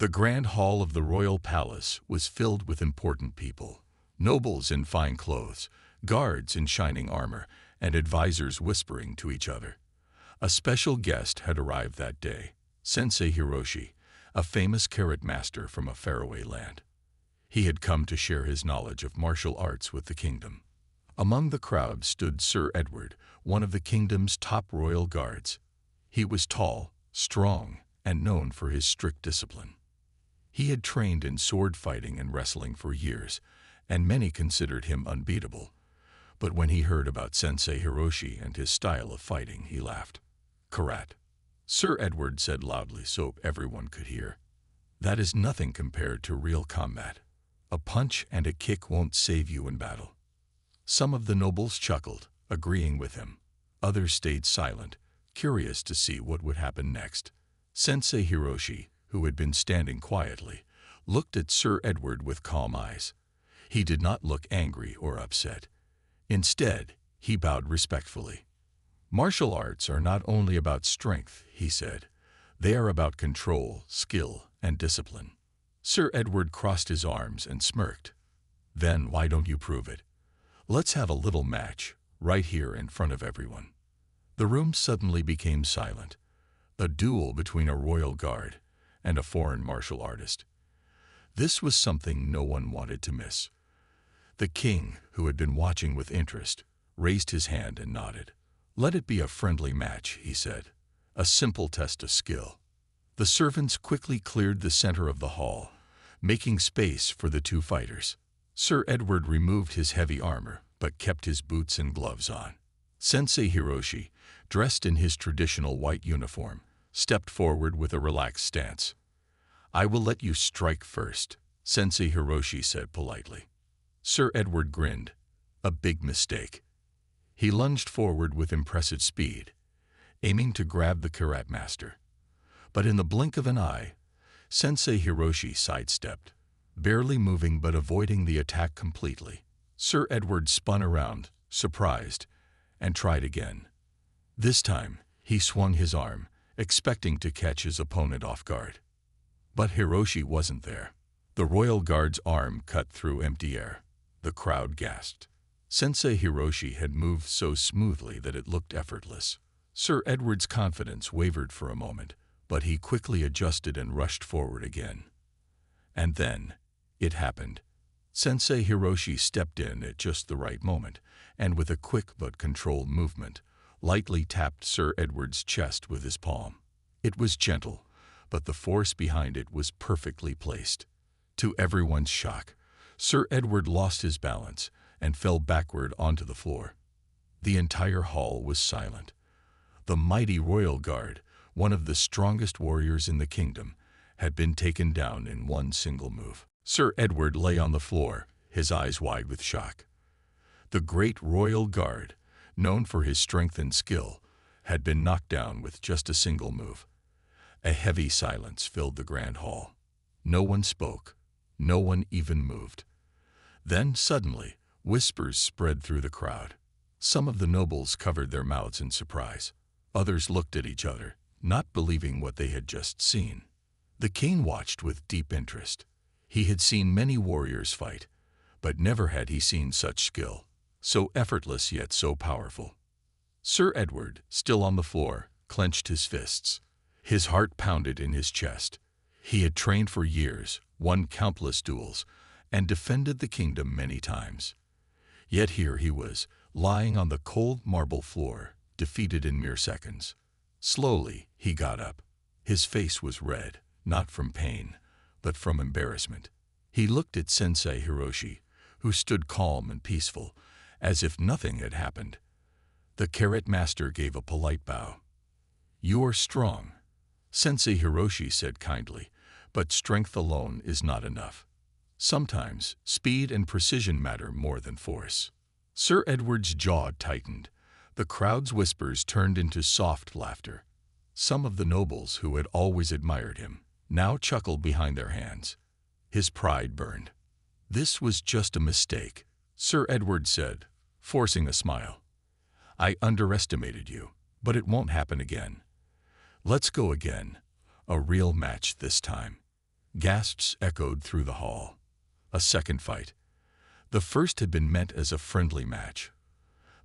The grand hall of the royal palace was filled with important people, nobles in fine clothes, guards in shining armor, and advisors whispering to each other. A special guest had arrived that day, Sensei Hiroshi, a famous karate master from a faraway land. He had come to share his knowledge of martial arts with the kingdom. Among the crowd stood Sir Edward, one of the kingdom's top royal guards. He was tall, strong, and known for his strict discipline. He had trained in sword fighting and wrestling for years, and many considered him unbeatable. But when he heard about Sensei Hiroshi and his style of fighting, he laughed. "Karate," Sir Edward said loudly so everyone could hear. "That is nothing compared to real combat. A punch and a kick won't save you in battle." Some of the nobles chuckled, agreeing with him. Others stayed silent, curious to see what would happen next. Sensei Hiroshi, who had been standing quietly, looked at Sir Edward with calm eyes. He did not look angry or upset. Instead, he bowed respectfully. "Martial arts are not only about strength," he said. "They are about control, skill, and discipline." Sir Edward crossed his arms and smirked. "Then why don't you prove it? Let's have a little match, right here in front of everyone." The room suddenly became silent. A duel between a royal guard and a foreign martial artist. This was something no one wanted to miss. The king, who had been watching with interest, raised his hand and nodded. "Let it be a friendly match," he said. "A simple test of skill." The servants quickly cleared the center of the hall, making space for the two fighters. Sir Edward removed his heavy armor, but kept his boots and gloves on. Sensei Hiroshi, dressed in his traditional white uniform, stepped forward with a relaxed stance. "I will let you strike first," Sensei Hiroshi said politely. Sir Edward grinned. A big mistake. He lunged forward with impressive speed, aiming to grab the karate master. But in the blink of an eye, Sensei Hiroshi sidestepped, barely moving but avoiding the attack completely. Sir Edward spun around, surprised, and tried again. This time, he swung his arm, expecting to catch his opponent off guard. But Hiroshi wasn't there. The royal guard's arm cut through empty air. The crowd gasped. Sensei Hiroshi had moved so smoothly that it looked effortless. Sir Edward's confidence wavered for a moment, but he quickly adjusted and rushed forward again. And then, it happened. Sensei Hiroshi stepped in at just the right moment, and with a quick but controlled movement, lightly tapped Sir Edward's chest with his palm. It was gentle, but the force behind it was perfectly placed. To everyone's shock, Sir Edward lost his balance and fell backward onto the floor. The entire hall was silent. The mighty royal guard, one of the strongest warriors in the kingdom, had been taken down in one single move. Sir Edward lay on the floor, his eyes wide with shock. The great royal guard, known for his strength and skill, had been knocked down with just a single move. A heavy silence filled the grand hall. No one spoke. No one even moved. Then, suddenly, whispers spread through the crowd. Some of the nobles covered their mouths in surprise. Others looked at each other, not believing what they had just seen. The king watched with deep interest. He had seen many warriors fight, but never had he seen such skill, so effortless yet so powerful. Sir Edward, still on the floor, clenched his fists. His heart pounded in his chest. He had trained for years, won countless duels, and defended the kingdom many times. Yet here he was, lying on the cold marble floor, defeated in mere seconds. Slowly, he got up. His face was red, not from pain, but from embarrassment. He looked at Sensei Hiroshi, who stood calm and peaceful, as if nothing had happened. The karate master gave a polite bow. "You are strong," Sensei Hiroshi said kindly, "but strength alone is not enough. Sometimes, speed and precision matter more than force." Sir Edward's jaw tightened. The crowd's whispers turned into soft laughter. Some of the nobles who had always admired him now chuckled behind their hands. His pride burned. "This was just a mistake," Sir Edward said, forcing a smile. "I underestimated you, but it won't happen again. Let's go again. A real match this time." Gasps echoed through the hall. A second fight. The first had been meant as a friendly match,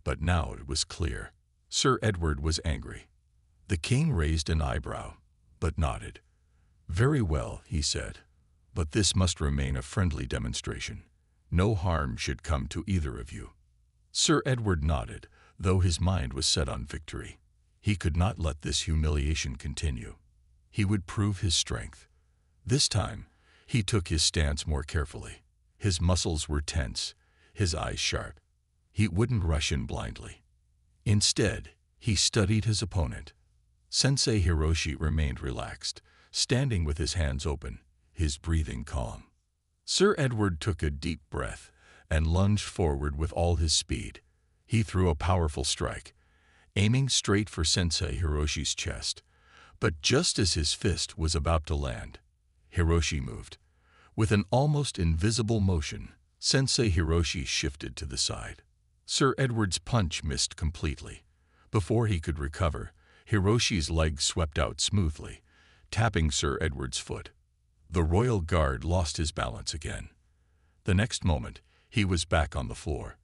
but now it was clear. Sir Edward was angry. The king raised an eyebrow, but nodded. "Very well," he said, "but this must remain a friendly demonstration. No harm should come to either of you." Sir Edward nodded, though his mind was set on victory. He could not let this humiliation continue. He would prove his strength. This time, he took his stance more carefully. His muscles were tense, his eyes sharp. He wouldn't rush in blindly. Instead, he studied his opponent. Sensei Hiroshi remained relaxed, standing with his hands open, his breathing calm. Sir Edward took a deep breath and lunged forward with all his speed. He threw a powerful strike, aiming straight for Sensei Hiroshi's chest. But just as his fist was about to land, Hiroshi moved. With an almost invisible motion, Sensei Hiroshi shifted to the side. Sir Edward's punch missed completely. Before he could recover, Hiroshi's leg swept out smoothly, tapping Sir Edward's foot. The royal guard lost his balance again. The next moment, he was back on the floor.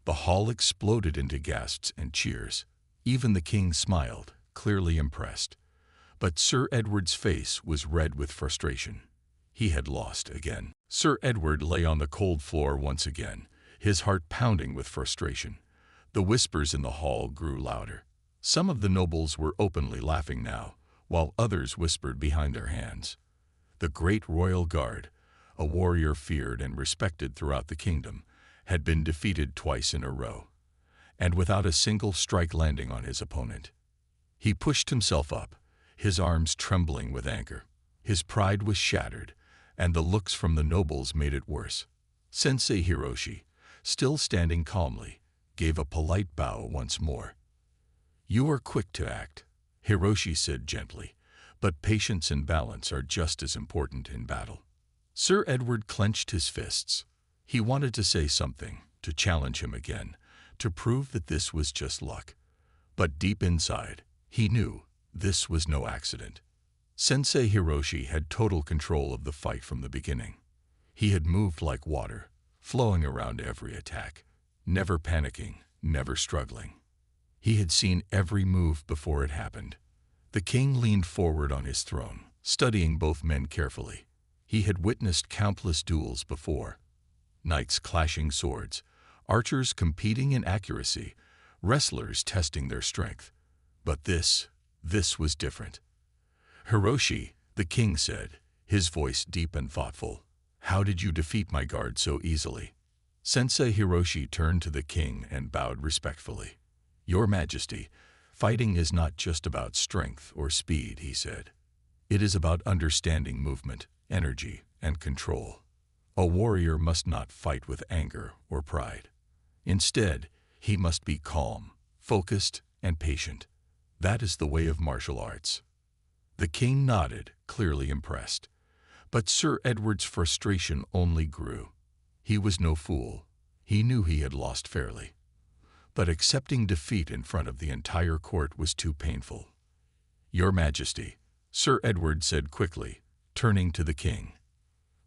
The hall exploded into gasps and cheers. Even the king smiled, clearly impressed. But Sir Edward's face was red with frustration. He had lost again. Sir Edward lay on the cold floor once again, his heart pounding with frustration. The whispers in the hall grew louder. Some of the nobles were openly laughing now, while others whispered behind their hands. The great royal guard, a warrior feared and respected throughout the kingdom, had been defeated twice in a row, and without a single strike landing on his opponent. He pushed himself up, his arms trembling with anger. His pride was shattered, and the looks from the nobles made it worse. Sensei Hiroshi, still standing calmly, gave a polite bow once more. "You are quick to act," Hiroshi said gently, "but patience and balance are just as important in battle." Sir Edward clenched his fists. He wanted to say something, to challenge him again, to prove that this was just luck. But deep inside, he knew this was no accident. Sensei Hiroshi had total control of the fight from the beginning. He had moved like water, flowing around every attack, never panicking, never struggling. He had seen every move before it happened. The king leaned forward on his throne, studying both men carefully. He had witnessed countless duels before. Knights clashing swords, archers competing in accuracy, wrestlers testing their strength. But this was different. "Hiroshi," the king said, his voice deep and thoughtful, "how did you defeat my guard so easily?" Sensei Hiroshi turned to the king and bowed respectfully. "Your Majesty, fighting is not just about strength or speed," he said. "It is about understanding movement, energy, and control. A warrior must not fight with anger or pride. Instead, he must be calm, focused, and patient. That is the way of martial arts." The king nodded, clearly impressed. But Sir Edward's frustration only grew. He was no fool. He knew he had lost fairly. But accepting defeat in front of the entire court was too painful. "Your Majesty," Sir Edward said quickly, turning to the king.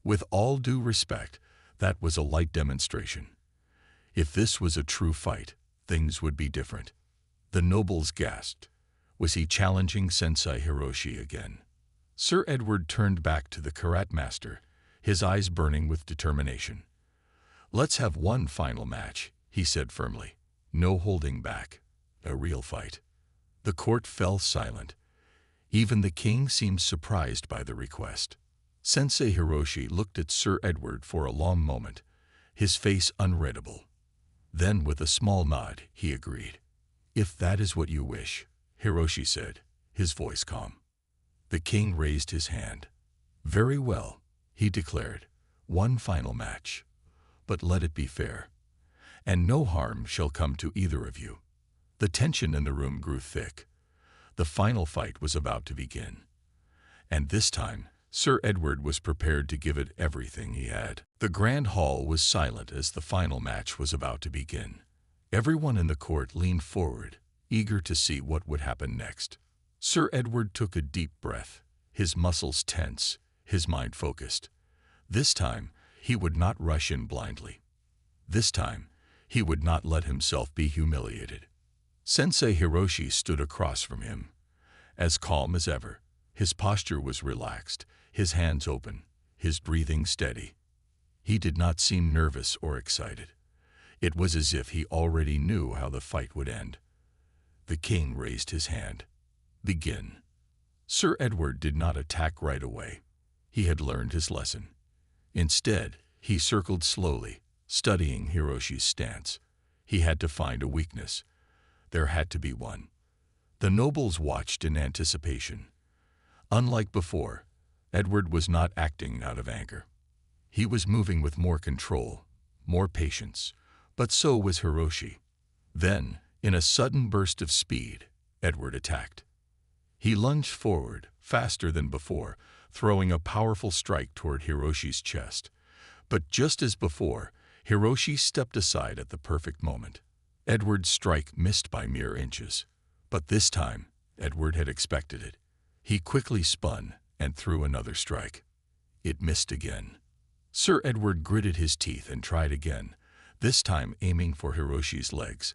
With all due respect, that was a light demonstration. If this was a true fight, things would be different. The nobles gasped. Was he challenging Sensei Hiroshi again? Sir Edward turned back to the karate master, his eyes burning with determination. "Let's have one final match," he said firmly. "No holding back. A real fight." The court fell silent. Even the king seemed surprised by the request. Sensei Hiroshi looked at Sir Edward for a long moment, his face unreadable. Then, with a small nod, he agreed. "If that is what you wish," Hiroshi said, his voice calm. The king raised his hand. "Very well," he declared. "One final match. But let it be fair. And no harm shall come to either of you." The tension in the room grew thick. The final fight was about to begin. And this time, Sir Edward was prepared to give it everything he had. The grand hall was silent as the final match was about to begin. Everyone in the court leaned forward, eager to see what would happen next. Sir Edward took a deep breath, his muscles tense, his mind focused. This time, he would not rush in blindly. This time, he would not let himself be humiliated. Sensei Hiroshi stood across from him, as calm as ever. His posture was relaxed, his hands open, his breathing steady. He did not seem nervous or excited. It was as if he already knew how the fight would end. The king raised his hand. Begin. Sir Edward did not attack right away. He had learned his lesson. Instead, he circled slowly, studying Hiroshi's stance. He had to find a weakness. There had to be one. The nobles watched in anticipation. Unlike before, Edward was not acting out of anger. He was moving with more control, more patience, but so was Hiroshi. Then, in a sudden burst of speed, Edward attacked. He lunged forward, faster than before, throwing a powerful strike toward Hiroshi's chest. But just as before, Hiroshi stepped aside at the perfect moment. Edward's strike missed by mere inches. But this time, Edward had expected it. He quickly spun and threw another strike. It missed again. Sir Edward gritted his teeth and tried again, this time aiming for Hiroshi's legs.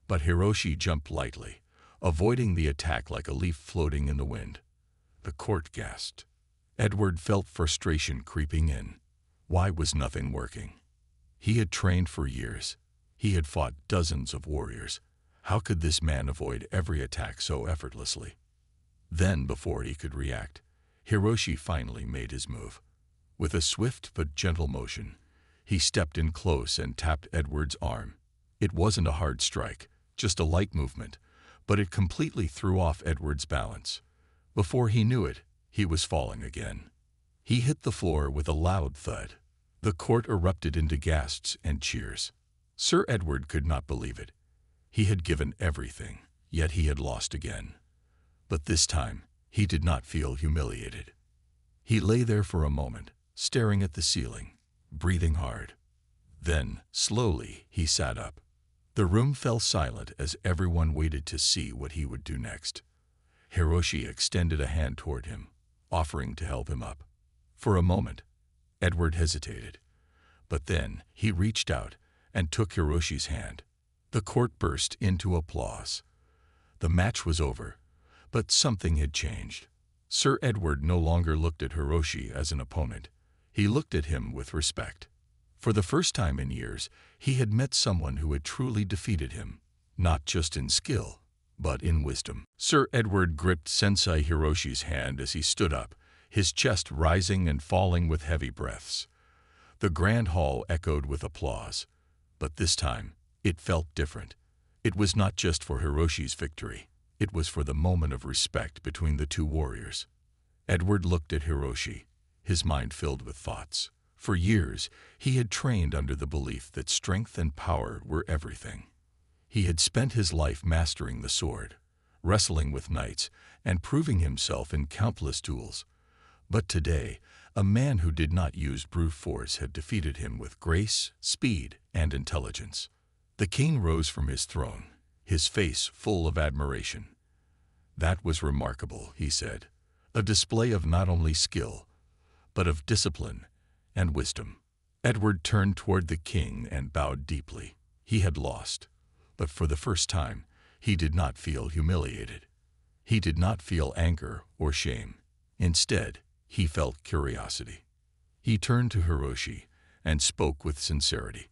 But Hiroshi jumped lightly, avoiding the attack like a leaf floating in the wind. The court gasped. Edward felt frustration creeping in. Why was nothing working? He had trained for years. He had fought dozens of warriors. How could this man avoid every attack so effortlessly? Then, before he could react, Hiroshi finally made his move. With a swift but gentle motion, he stepped in close and tapped Edward's arm. It wasn't a hard strike, just a light movement, but it completely threw off Edward's balance. Before he knew it, he was falling again. He hit the floor with a loud thud. The court erupted into gasps and cheers. Sir Edward could not believe it. He had given everything, yet he had lost again. But this time, he did not feel humiliated. He lay there for a moment, staring at the ceiling, breathing hard. Then, slowly, he sat up. The room fell silent as everyone waited to see what he would do next. Hiroshi extended a hand toward him, offering to help him up. For a moment, Edward hesitated. But then, he reached out and took Hiroshi's hand. The court burst into applause. The match was over, but something had changed. Sir Edward no longer looked at Hiroshi as an opponent. He looked at him with respect. For the first time in years, he had met someone who had truly defeated him, not just in skill, but in wisdom. Sir Edward gripped Sensei Hiroshi's hand as he stood up, his chest rising and falling with heavy breaths. The grand hall echoed with applause, but this time, it felt different. It was not just for Hiroshi's victory. It was for the moment of respect between the two warriors. Edward looked at Hiroshi, his mind filled with thoughts. For years, he had trained under the belief that strength and power were everything. He had spent his life mastering the sword, wrestling with knights, and proving himself in countless duels. But today, a man who did not use brute force had defeated him with grace, speed, and intelligence. The king rose from his throne, his face full of admiration. "That was remarkable," he said, "a display of not only skill, but of discipline and wisdom." Edward turned toward the king and bowed deeply. He had lost, but for the first time, he did not feel humiliated. He did not feel anger or shame. Instead, he felt curiosity. He turned to Hiroshi and spoke with sincerity.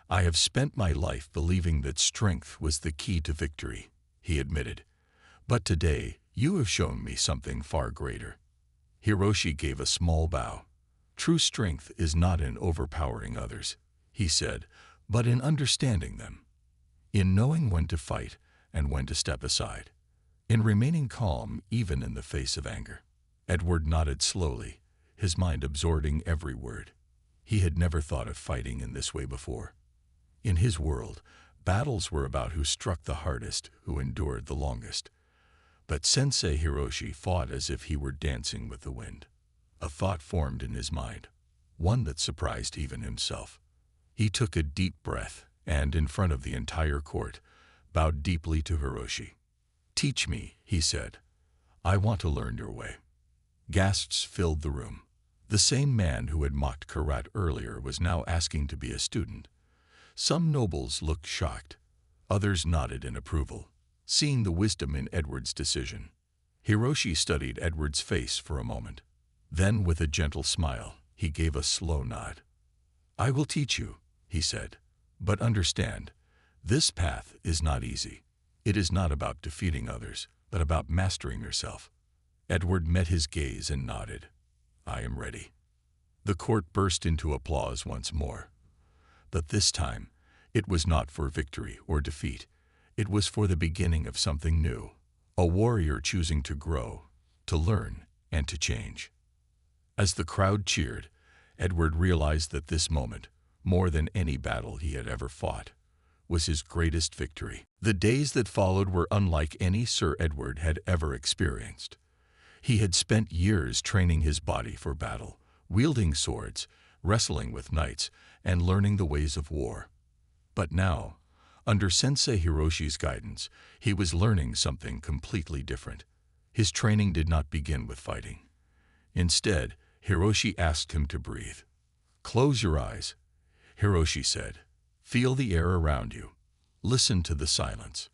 "I have spent my life believing that strength was the key to victory," he admitted. "But today, you have shown me something far greater." Hiroshi gave a small bow. "True strength is not in overpowering others," he said, "but in understanding them, in knowing when to fight and when to step aside, in remaining calm even in the face of anger." Edward nodded slowly, his mind absorbing every word. He had never thought of fighting in this way before. In his world, battles were about who struck the hardest, who endured the longest. But Sensei Hiroshi fought as if he were dancing with the wind. A thought formed in his mind, one that surprised even himself. He took a deep breath and, in front of the entire court, bowed deeply to Hiroshi. "Teach me," he said. "I want to learn your way." Gasps filled the room. The same man who had mocked Karat earlier was now asking to be a student. Some nobles looked shocked. Others nodded in approval, seeing the wisdom in Edward's decision. Hiroshi studied Edward's face for a moment. Then, with a gentle smile, he gave a slow nod. "I will teach you," he said. "But understand, this path is not easy. It is not about defeating others, but about mastering yourself." Edward met his gaze and nodded. "I am ready." The court burst into applause once more. But this time, it was not for victory or defeat. It was for the beginning of something new. A warrior choosing to grow, to learn, and to change. As the crowd cheered, Edward realized that this moment, more than any battle he had ever fought, was his greatest victory. The days that followed were unlike any Sir Edward had ever experienced. He had spent years training his body for battle, wielding swords, wrestling with knights, and learning the ways of war. But now, under Sensei Hiroshi's guidance, he was learning something completely different. His training did not begin with fighting. Instead, Hiroshi asked him to breathe. "Close your eyes," Hiroshi said. "Feel the air around you. Listen to the silence."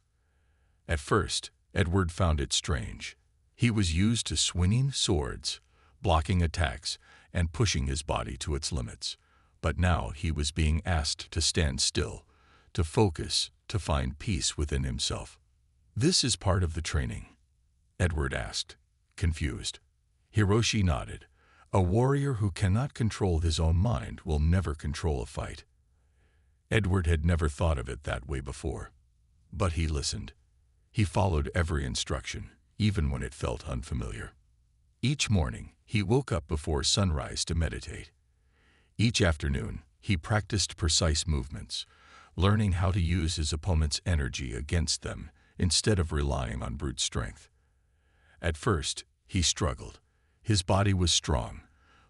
At first, Edward found it strange. He was used to swinging swords, blocking attacks, and pushing his body to its limits. But now he was being asked to stand still, to focus, to find peace within himself. "This is part of the training?" Edward asked, confused. Hiroshi nodded. "A warrior who cannot control his own mind will never control a fight." Edward had never thought of it that way before. But he listened. He followed every instruction, even when it felt unfamiliar. Each morning, he woke up before sunrise to meditate. Each afternoon, he practiced precise movements, learning how to use his opponent's energy against them instead of relying on brute strength. At first, he struggled. His body was strong,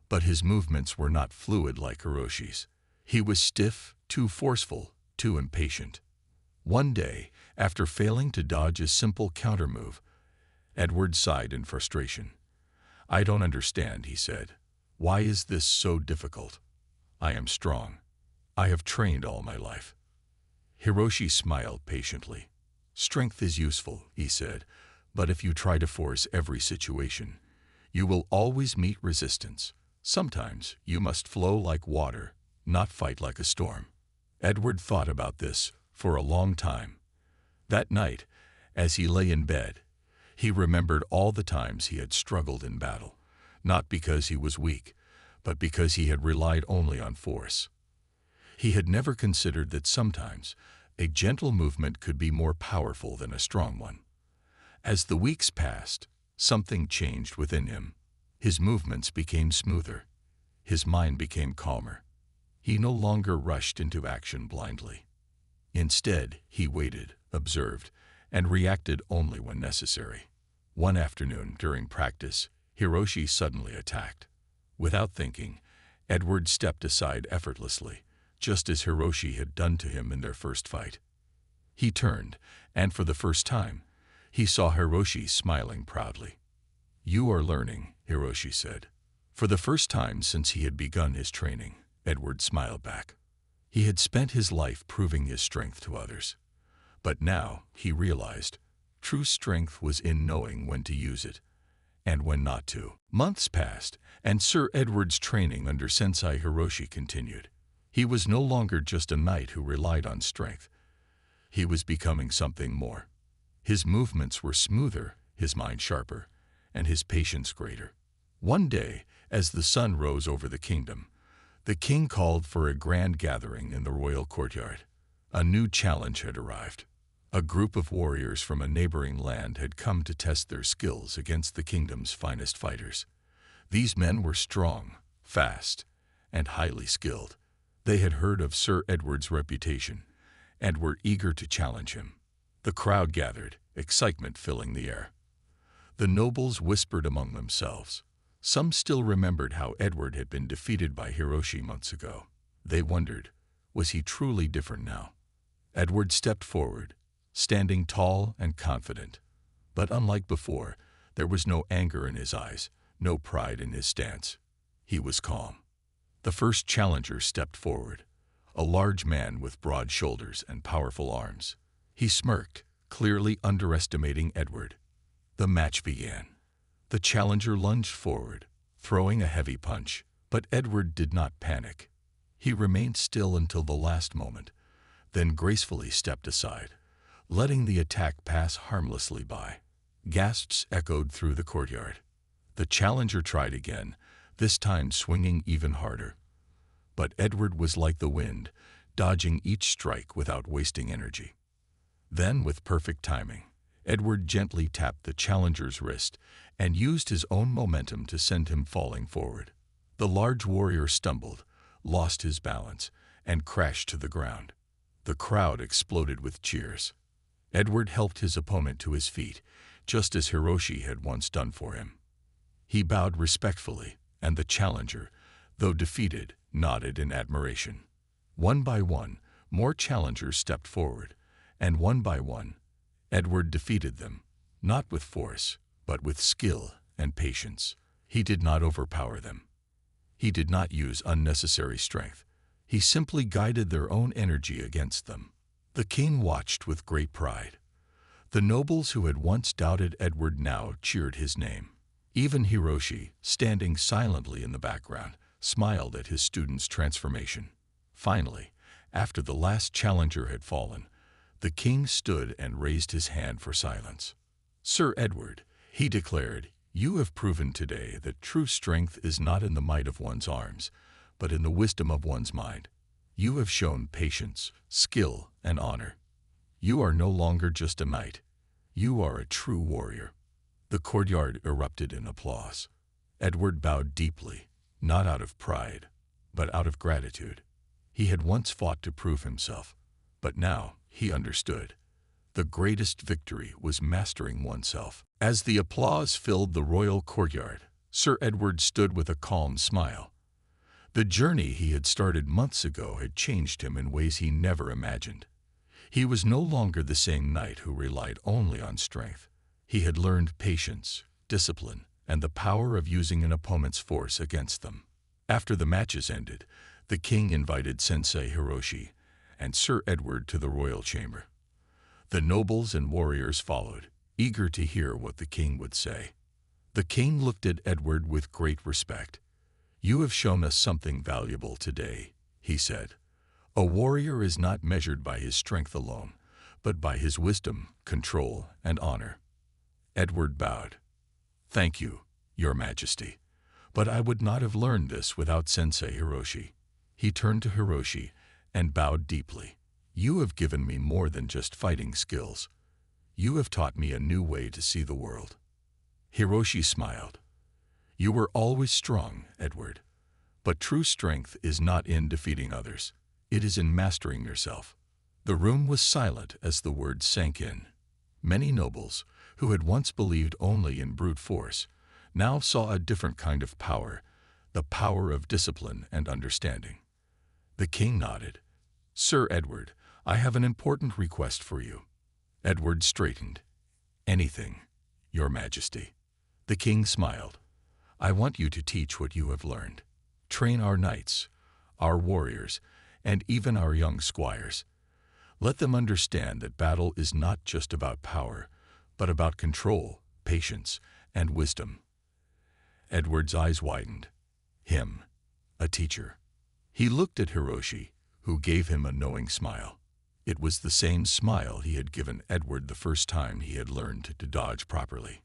but his movements were not fluid like Hiroshi's. He was stiff, too forceful, too impatient. One day, after failing to dodge a simple counter-move, Edward sighed in frustration. "I don't understand," he said. "Why is this so difficult? I am strong. I have trained all my life." Hiroshi smiled patiently. "Strength is useful," he said, "but if you try to force every situation, you will always meet resistance. Sometimes you must flow like water, not fight like a storm." Edward thought about this for a long time. That night, as he lay in bed, he remembered all the times he had struggled in battle, not because he was weak, but because he had relied only on force. He had never considered that sometimes a gentle movement could be more powerful than a strong one. As the weeks passed, something changed within him. His movements became smoother. His mind became calmer. He no longer rushed into action blindly. Instead, he waited, observed, and reacted only when necessary. One afternoon, during practice, Hiroshi suddenly attacked. Without thinking, Edward stepped aside effortlessly, just as Hiroshi had done to him in their first fight. He turned, and for the first time, he saw Hiroshi smiling proudly. "You are learning," Hiroshi said. For the first time since he had begun his training, Edward smiled back. He had spent his life proving his strength to others. But now, he realized, true strength was in knowing when to use it, and when not to. Months passed, and Sir Edward's training under Sensei Hiroshi continued. He was no longer just a knight who relied on strength. He was becoming something more. His movements were smoother, his mind sharper, and his patience greater. One day, as the sun rose over the kingdom, the king called for a grand gathering in the royal courtyard. A new challenge had arrived. A group of warriors from a neighboring land had come to test their skills against the kingdom's finest fighters. These men were strong, fast, and highly skilled. They had heard of Sir Edward's reputation and were eager to challenge him. The crowd gathered, excitement filling the air. The nobles whispered among themselves. Some still remembered how Edward had been defeated by Hiroshi months ago. They wondered, was he truly different now? Edward stepped forward, standing tall and confident. But unlike before, there was no anger in his eyes, no pride in his stance. He was calm. The first challenger stepped forward, a large man with broad shoulders and powerful arms. He smirked, clearly underestimating Edward. The match began. The challenger lunged forward, throwing a heavy punch, but Edward did not panic. He remained still until the last moment, then gracefully stepped aside, letting the attack pass harmlessly by. Gasps echoed through the courtyard. The challenger tried again, this time swinging even harder. But Edward was like the wind, dodging each strike without wasting energy. Then, with perfect timing, Edward gently tapped the challenger's wrist and used his own momentum to send him falling forward. The large warrior stumbled, lost his balance, and crashed to the ground. The crowd exploded with cheers. Edward helped his opponent to his feet, just as Hiroshi had once done for him. He bowed respectfully, and the challenger, though defeated, nodded in admiration. One by one, more challengers stepped forward, and one by one, Edward defeated them, not with force, but with skill and patience. He did not overpower them. He did not use unnecessary strength. He simply guided their own energy against them. The king watched with great pride. The nobles who had once doubted Edward now cheered his name. Even Hiroshi, standing silently in the background, smiled at his student's transformation. Finally, after the last challenger had fallen, the king stood and raised his hand for silence. "Sir Edward," he declared, "you have proven today that true strength is not in the might of one's arms, but in the wisdom of one's mind. You have shown patience, skill, and honor. You are no longer just a knight. You are a true warrior." The courtyard erupted in applause. Edward bowed deeply, not out of pride, but out of gratitude. He had once fought to prove himself, but now he understood. The greatest victory was mastering oneself. As the applause filled the royal courtyard, Sir Edward stood with a calm smile. The journey he had started months ago had changed him in ways he never imagined. He was no longer the same knight who relied only on strength. He had learned patience, discipline, and the power of using an opponent's force against them. After the matches ended, the king invited Sensei Hiroshi and Sir Edward to the royal chamber. The nobles and warriors followed, eager to hear what the king would say. The king looked at Edward with great respect. "You have shown us something valuable today," he said. "A warrior is not measured by his strength alone, but by his wisdom, control, and honor." Edward bowed. "Thank you, Your Majesty. But I would not have learned this without Sensei Hiroshi." He turned to Hiroshi and bowed deeply. "You have given me more than just fighting skills. You have taught me a new way to see the world." Hiroshi smiled. "You were always strong, Edward. But true strength is not in defeating others. It is in mastering yourself." The room was silent as the words sank in. Many nobles, who had once believed only in brute force, now saw a different kind of power, the power of discipline and understanding. The king nodded. "Sir Edward, I have an important request for you." Edward straightened. "Anything, Your Majesty." The king smiled. "I want you to teach what you have learned. Train our knights, our warriors, and even our young squires. Let them understand that battle is not just about power, but about control, patience, and wisdom." Edward's eyes widened. Him, a teacher. He looked at Hiroshi, who gave him a knowing smile. It was the same smile he had given Edward the first time he had learned to dodge properly.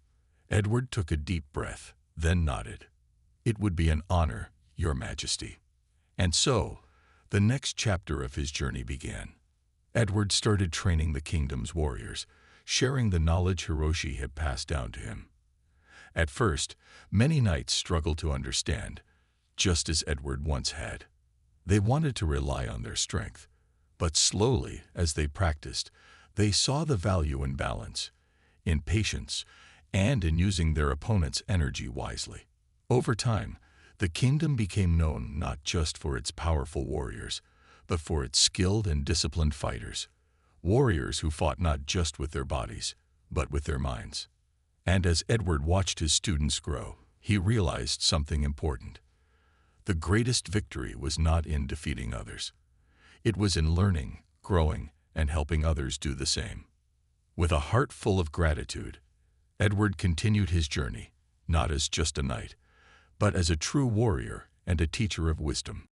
Edward took a deep breath, then nodded. "It would be an honor, Your Majesty." And so, the next chapter of his journey began. Edward started training the kingdom's warriors, sharing the knowledge Hiroshi had passed down to him. At first, many knights struggled to understand, just as Edward once had. They wanted to rely on their strength, but slowly, as they practiced, they saw the value in balance, in patience, and in using their opponent's energy wisely. Over time, the kingdom became known not just for its powerful warriors, but for its skilled and disciplined fighters, warriors who fought not just with their bodies, but with their minds. And as Edward watched his students grow, he realized something important. the greatest victory was not in defeating others. It was in learning, growing, and helping others do the same. With a heart full of gratitude, Edward continued his journey, not as just a knight, but as a true warrior and a teacher of wisdom.